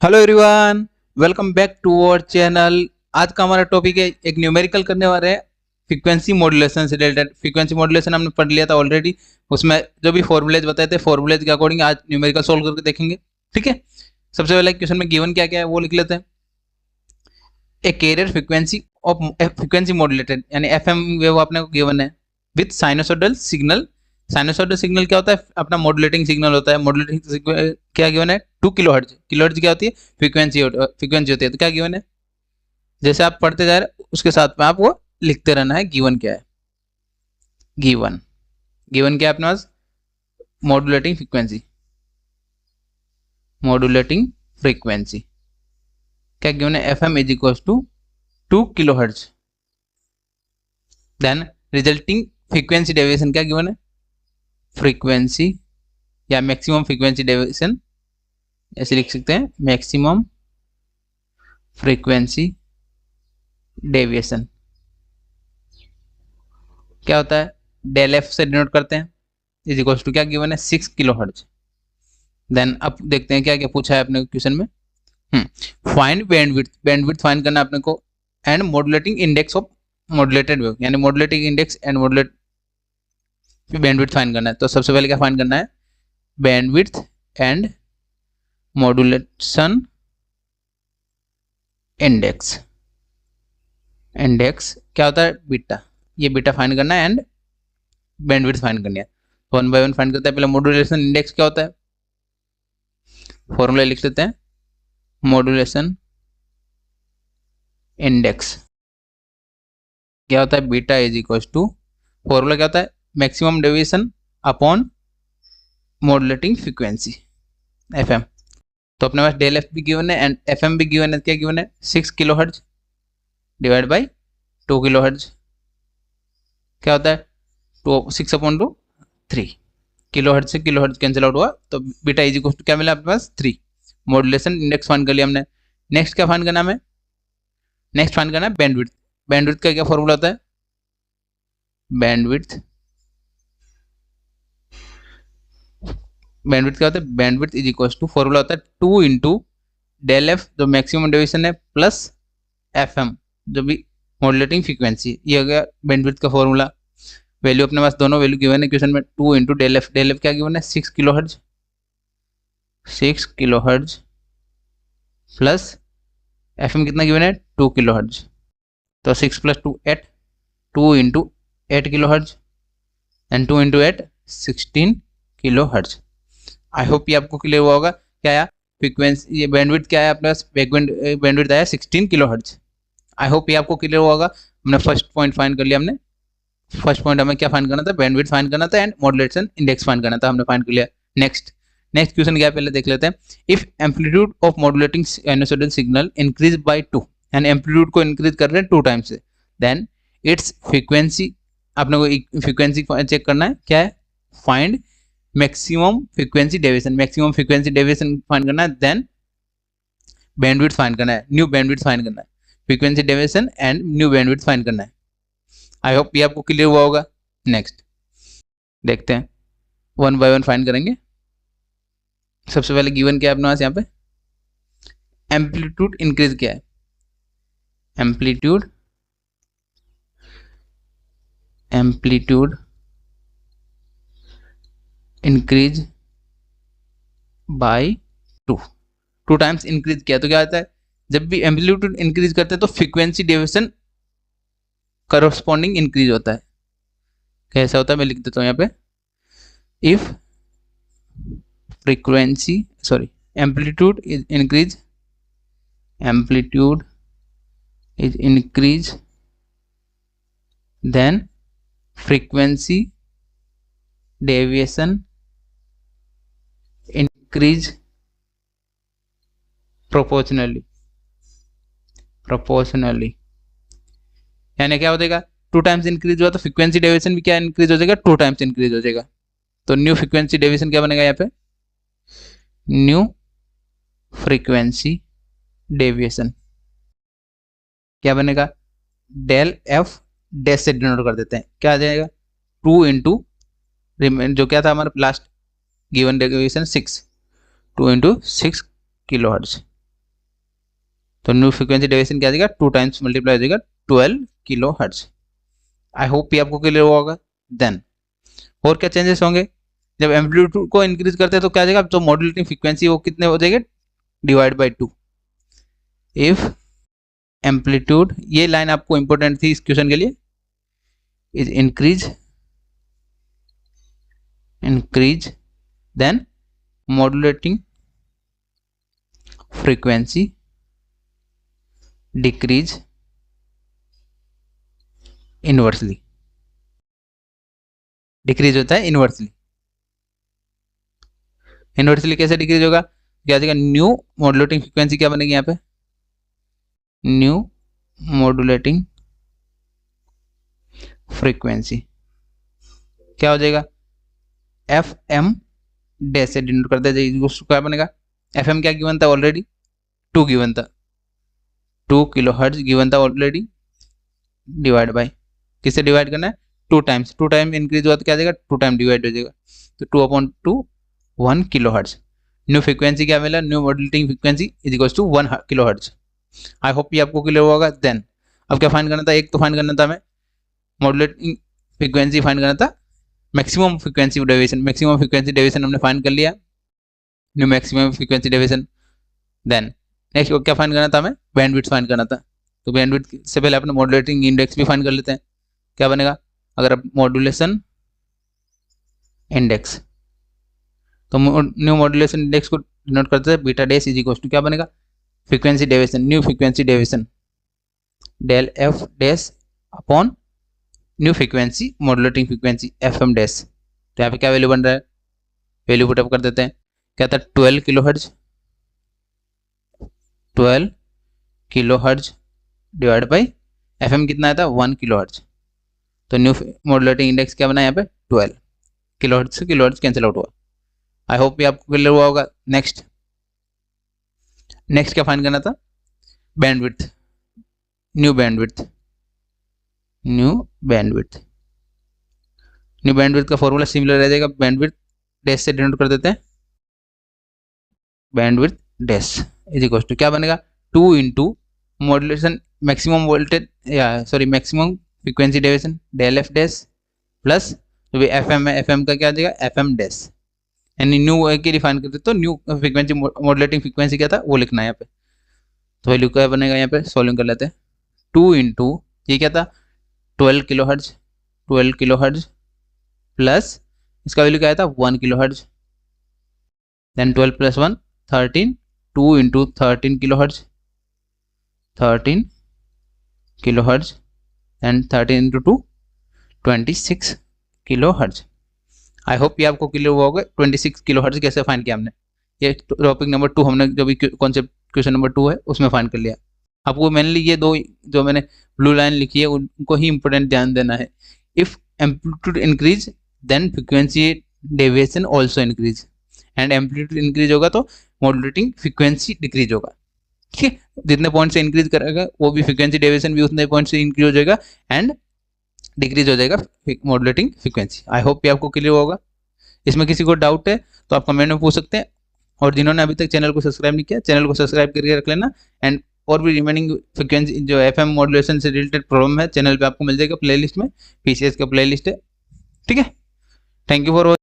Hello everyone, welcome back to our channel. आज का हमारा टॉपिक है, एक न्यूमेरिकल करने वाले हैं फ्रीक्वेंसी मॉड्यूलेशन से रिलेटेड। फ्रीक्वेंसी मॉड्यूलेशन हमने पढ़ लिया था ऑलरेडी, उसमें जो भी फॉर्मूलेज बताए थे फॉर्मूलेज के अकॉर्डिंग आज न्यूमेरिकल सोल्व करके देखेंगे। ठीक है, सबसे पहले क्वेश्चन में गिवन क्या क्या है वो लिख लेते हैं। A carrier frequency of frequency modulated यानी एफएम वेव अपने को गिवन है with sinusoidal signal. Sinusoidal signal क्या होता है? अपना मॉड्यूलेटिंग सिग्नल होता है। मॉड्यूलेटिंग क्या गिवन है? 2 किलोहर्ट्ज। किलोहर्ट्ज क्या होती है? फ्रीक्वेंसी होती है। तो क्या गिवन है? जैसे आप पढ़ते जा रहे हैं उसके साथ में आप वो लिखते रहना है। गिवन क्या है? गिवन गिवन क्या है अपने पास? Modulating frequency. मॉड्यूलेटिंग फ्रीक्वेंसी क्या गिवन है? F M is equal to 2 kilohertz. Then resulting frequency deviation क्या गिवन है? फ्रीक्वेंसी या मैक्सिमम फ्रीक्वेंसी डेविएशन, ऐसे लिख सकते हैं, मैक्सिमम फ्रीक्वेंसी डेविएशन क्या होता है? डेल एफ से डिनोट करते हैं। इज इक्वल टू क्या गिवन है? 6 किलोहर्ट्ज। देन अब देखते हैं क्या क्या पूछा है अपने क्वेश्चन में। Find bandwidth. बैंडविड्थ फाइंड करना है अपने को, and modulating index of modulated wave, यानी modulating index and modulate bandwidth find करना है। तो सबसे पहले क्या फाइंड करना है? Bandwidth and modulation index. Index क्या होता है? बीटा। ये बीटा फाइंड करना है एंड बैंडविड्थ फाइंड करनी है। वन बाय वन फाइंड करते हैं। पहले मॉड्यूलेशन इंडेक्स क्या होता है? फॉर्मूला लिख लेते हैं। मॉड्यूलेशन इंडेक्स क्या होता है? Beta is equal to, formula क्या होता है? Maximum deviation upon modulating frequency FM. तो अपने पास डेल एफ भी गिवन है एंड एफएम भी गिवन है। क्या गिवन है? 6 किलोहर्ट्ज डिवाइड बाई 2 किलोहर्ट्ज। क्या होता है? 6 अपॉन 2 3 किलोहर्ट्ज से किलोहर्ट्ज कैंसिल आउट हुआ, तो बीटा इज इक्वल टू क्या मिला अपने पास? 3। मॉड्यूलेशन इंडेक्स फाइंड कर लिया हमने। नेक्स्ट क्या फाइंड करना है हमें? नेक्स्ट फाइंड करना है बैंडविड्थ। बैंडविड्थ का क्या फॉर्मूला होता है? बैंडविड्थ क्या होता है? Bandwidth is equal to, formula होता है 2 इंटू डेल एफ जो मैक्सिमम डेविएशन है प्लस एफ एम जो भी मॉड्यूलेटिंग फ्रीक्वेंसी। ये हो गया बैंडविड्थ का फॉर्मूला। वैल्यू अपने पास दोनों वैल्यू गिवन है क्वेश्चन में। 2 into del F. Del F क्या गिवन है? 6 kilohertz. 6 kilohertz plus F M कितना गिवन है? 2 किलोहर्ट्ज। तो 6 plus 2 8। 2 into 8 kilohertz and 2 into 8 16 kilohertz. I hope ये आपको क्लियर हुआ होगा। क्या आया फ्रीक्वेंसी? ये बैंडविड्थ क्या है अपने पास? बैंडविड्थ आया 16 किलोहर्ट्ज। आई होप ये आपको क्लियर हुआ होगा। हमने फर्स्ट पॉइंट फाइंड कर लिया। हमने फर्स्ट पॉइंट हमें क्या फाइंड करना था? बैंडविड्थ फाइंड करना था एंड मॉड्यूलेशन इंडेक्स फाइंड करना था। हमने फाइंड कर लिया। नेक्स्ट क्वेश्चन क्या है पहले देख लेते हैं। If amplitude of modulating sinusoidal signal increase by 2, यानी एम्पलीट्यूड को इंक्रीज कर रहे हैं 2 टाइम्स से, देन इट्स फ्रीक्वेंसी, अपने को फ्रीक्वेंसी चेक करना है। क्या है? Find maximum frequency deviation. Maximum frequency deviation find करना है। देन बैंडविड्थ फाइंड करना है, न्यू बैंडविड्थ फाइंड करना है। Frequency deviation and new bandwidth find करना है। आई होप ये आपको क्लियर हुआ होगा। नेक्स्ट देखते हैं, वन बाय वन फाइंड करेंगे। सबसे पहले गिवन क्या है अपने पास यहाँ पे? एम्पलीट्यूड इंक्रीज क्या है? Amplitude increase by 2 times increase किया तो क्या आता है? जब भी एम्पलीट्यूड इंक्रीज करते हैं तो फ्रीक्वेंसी डेविएशन करस्पॉन्डिंग इंक्रीज होता है। कैसा होता है? मैं लिख देता हूँ यहाँ पे। If amplitude is increase then frequency deviation increase proportionally. यानी क्या हो जाएगा? 2 टाइम्स इंक्रीज हुआ तो फ्रीक्वेंसी डेविएशन भी क्या इंक्रीज हो जाएगा? 2 टाइम्स इंक्रीज हो जाएगा। तो न्यू फ्रीक्वेंसी डेविएशन क्या बनेगा यहाँ पे? न्यू फ्रीक्वेंसी डेविएशन क्या बनेगा? डेल एफ डैश से डिनोट कर देते हैं। क्या आ जाएगा? 2 इंटू जो क्या था हमारा last given deviation 6, 2 into 6 kilohertz. तो न्यू फ्रिक्वेंसी डेविएशन क्या आ जाएगा, 2 टाइम्स मल्टीप्लाई हो जाएगा 12 किलो हर्ट्ज। आई होप ये आपको क्लियर हुआ होगा। देन और क्या चेंजेस होंगे, जब एम्पलीट्यूड को इंक्रीज करते हैं तो क्या आ जाएगा, जो मॉड्यूलेटिंग फ्रीक्वेंसी वो कितने हो जाएगा, डिवाइड बाई 2। इफ एम्पलीट्यूड, ये लाइन आपको इंपॉर्टेंट थी इस क्वेश्चन के लिए, is increase then modulating frequency decrease inversely, decrease होता है इनवर्सली। इनवर्सली कैसे डिक्रीज होगा, क्या जाएगा, न्यू मॉड्यूलेटिंग फ्रीक्वेंसी क्या बनेगी यहाँ पे, न्यू मॉड्यूलेटिंग फ्रीक्वेंसी क्या हो जाएगा, एफ एम डैश से डिनोट कर दे जाएगी, क्या बनेगा, एफ एम क्या गिवन था ऑलरेडी, 2 गिवन था, 2 किलो हर्ट्ज गिवन था ऑलरेडी, डिवाइड बाय किससे डिवाइड करना है, 2 टाइम्स, 2 टाइम इंक्रीज हुआ तो क्या जाएगा, 2 टाइम डिवाइड हो जाएगा, तो 2/2 1 किलो हर्ट्ज। न्यू फ्रीक्वेंसी क्या मिला, new modulating frequency is equals to 1 kilo hertz. I hope ये आपको क्लियर होगा। देन अब क्या फाइंड करना था, एक तो फाइंड करना था हमें मॉड्यूलेटिंग फ्रीक्वेंसी फाइंड करना था, maximum frequency deviation, maximum frequency deviation हमने फाइंड कर लिया, new maximum frequency deviation. Then next क्या फाइंड करना था हमें, बैंडविड्थ फाइंड करना था, तो बैंडविड्थ से पहले अपने मॉड्यूलेटिंग इंडेक्स भी फाइंड कर लेते हैं, क्या बनेगा, अगर आप मॉड्यूलेशन इंडेक्स, तो न्यू मॉड्यूलेशन इंडेक्स को डिनोट करते हैं beta dash is equal to क्या बनेगा, frequency deviation, new frequency deviation del F dash upon new frequency modulating frequency F M dash. तो यहाँ पे क्या वैल्यू बन रहा है, वैल्यू पुटअप कर देते हैं, क्या था 12 kilo hertz, 12 kilo hertz divide by F M कितना आया था 1 किलो हर्ट्ज, तो न्यू मॉड्यूलेटिंग इंडेक्स क्या बना यहाँ पे 12 किलो हर्ट्ज से किलो हर्ट्ज कैंसिल आउट हुआ। आई होप ये आपको क्लियर हुआ होगा। नेक्स्ट क्या फाइंड करना था, bandwidth, new bandwidth, new bandwidth का फॉर्मूला सिमिलर रह जाएगा, बैंडविड्थ डैश से डिनोट कर देते हैं, bandwidth dash is equal to क्या बनेगा, 2 इंटू मॉड्यूलेशन मैक्सिमम वोल्टेज या sorry maximum frequency deviation del F dash plus जो भी एफ एम है, एफ एम का क्या आ जाएगा, एफ एम डैश, यानी न्यू की डिफाइन करते तो न्यू फ्रीक्वेंसी मॉड्यूलेटिंग फ्रीक्वेंसी क्या था वो लिखना है यहाँ पे, तो वैल्यू क्या बनेगा, यहाँ पे सॉल्विंग कर लेते हैं, 2 इंटू ये क्या था 12 kilo hertz, 12 kilo hertz plus इसका वैल्यू क्या आया था 1 kilo hertz, then 12 plus 1 13, 2 into 13 kilo hertz, 13 kilo hertz and 13 into 2 26 kilo hertz. I hope ये आपको क्लियर हुआ होगा 26 किलो हर्ट्ज कैसे फाइंड किया हमने, ये टॉपिक नंबर 2 हमने जो भी कॉन्सेप्ट क्वेश्चन नंबर 2 है उसमें फाइंड कर लिया। आपको मेनली ये दो जो मैंने ब्लू लाइन लिखी है उनको ही इंपॉर्टेंट ध्यान देना है। If amplitude increase then frequency deviation also increase, and amplitude increase होगा तो मॉड्यूलेटिंग फ्रीक्वेंसी डिक्रीज होगा। ठीक है, जितने पॉइंट से इंक्रीज करेगा वो भी फ्रीक्वेंसी डेविएशन भी उतने पॉइंट से इंक्रीज हो जाएगा एंड डिक्रीज हो जाएगा मॉड्यूलेटिंग फ्रीक्वेंसी। आई होप ये आपको क्लियर होगा। इसमें किसी को डाउट है तो आप कमेंट में पूछ सकते हैं, और जिन्होंने अभी तक चैनल को सब्सक्राइब नहीं किया चैनल को सब्सक्राइब करके रख लेना। एंड और भी रिमेनिंग फ्रीक्वेंसी जो एफएम मॉड्यूलेशन से रिलेटेड प्रॉब्लम है चैनल पे आपको मिल जाएगा प्लेलिस्ट में, पीसीएस का प्लेलिस्ट है। ठीक है, थैंक यू फॉर